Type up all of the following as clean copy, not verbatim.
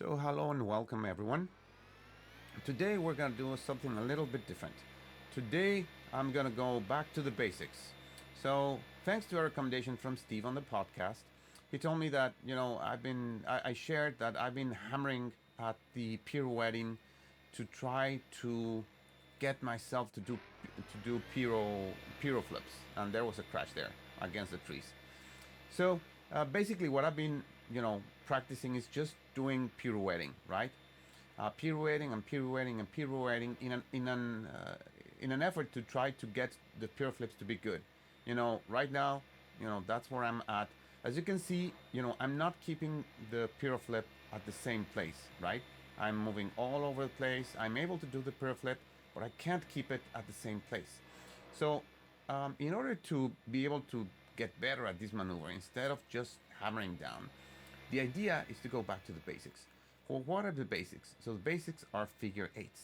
So hello and welcome everyone. Today we're gonna do something a little bit different. Today I'm gonna go back to the basics. So thanks to a recommendation from Steve on the podcast, he told me that I shared that I've been hammering at the pirouetting to try to get myself to do piro flips, and there was a crash there against the trees. So basically, what I've been practicing is just doing pirouetting, right? Pirouetting and pirouetting and pirouetting in an effort to try to get the piro flips to be good. Right now, that's where I'm at. As you can see, I'm not keeping the piro flip at the same place, right? I'm moving all over the place. I'm able to do the piro flip, but I can't keep it at the same place. So, in order to be able to get better at this maneuver, instead of just hammering down, the idea is to go back to the basics. Well, what are the basics? So the basics are figure eights.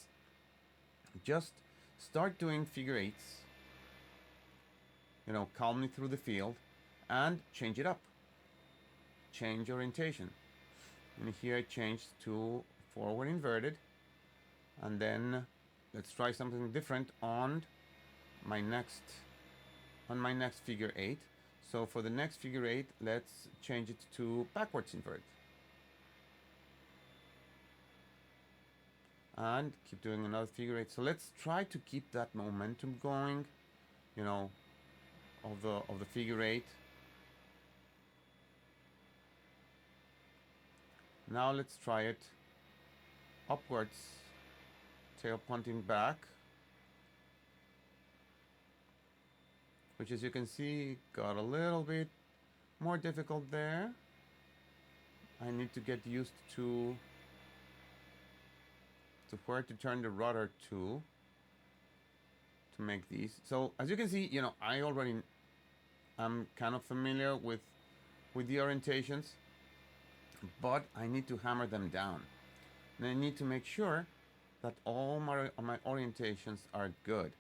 Just start doing figure eights, calmly through the field, and change it up. Change orientation. And here I changed to forward inverted, and then let's try something different my next on my next figure eight. So for the next figure eight, let's change it to backwards invert. And keep doing another figure eight. So let's try to keep that momentum going, of the figure eight. Now let's try it upwards, tail punting back, which, as you can see, got a little bit more difficult there. I need to get used to where to turn the rudder to make these. So as you can see, I'm kind of familiar with the orientations, but I need to hammer them down. And I need to make sure that all my orientations are good.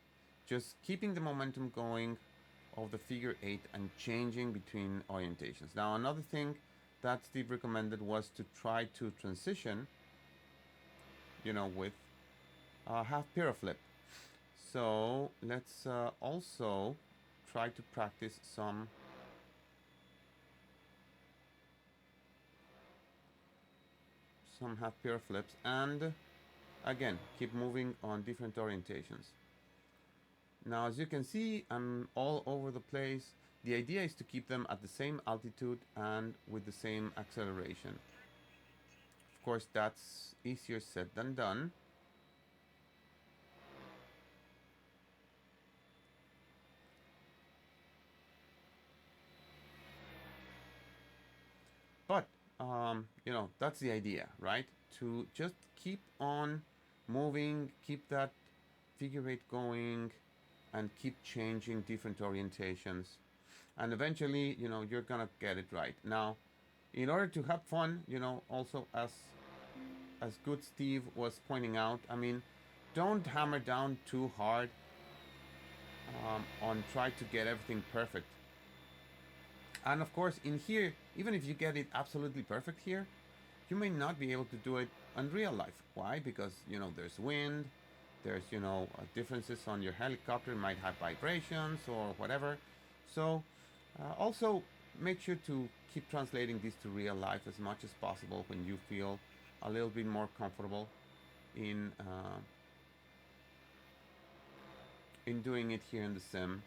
Just keeping the momentum going of the figure eight and changing between orientations. Now, another thing that Steve recommended was to try to transition, with half piro flip. So let's also try to practice some half piro flips, and again keep moving on different orientations. Now, as you can see, I'm all over the place. The idea is to keep them at the same altitude and with the same acceleration. Of course, that's easier said than done. But, that's the idea, right? To just keep on moving, keep that figure eight going, and keep changing different orientations. And eventually, you're gonna get it right. Now, in order to have fun, also as good Steve was pointing out, I mean, don't hammer down too hard on try to get everything perfect. And of course, in here, even if you get it absolutely perfect here, you may not be able to do it in real life. Why? Because, there's wind, there's, differences on your helicopter, it might have vibrations or whatever. So, also make sure to keep translating this to real life as much as possible when you feel a little bit more comfortable in doing it here in the sim.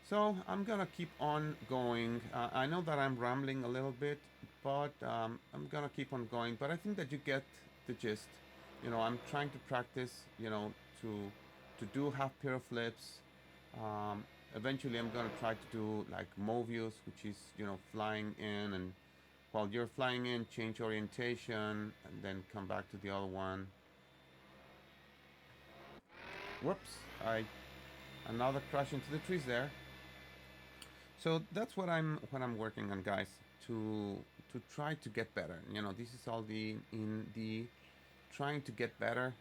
So I'm gonna keep on going. I know that I'm rambling a little bit, but I'm gonna keep on going. But I think that you get the gist. I'm trying to practice, to do half piro flips. Eventually, I'm gonna try to do like Movius, which is flying in, and while you're flying in, change orientation, and then come back to the other one. Whoops! Another crash into the trees there. So that's what I'm working on, guys, to try to get better. This is all in the trying to get better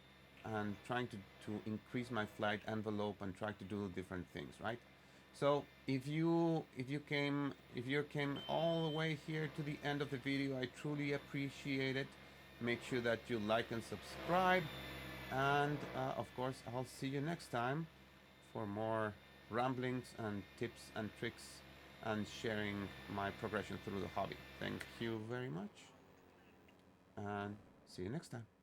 and trying to increase my flight envelope and try to do different things, right? So if you came all the way here to the end of the video, I truly appreciate it. Make sure that you like and subscribe, and of course I'll see you next time for more ramblings and tips and tricks and sharing my progression through the hobby. Thank you very much, and see you next time.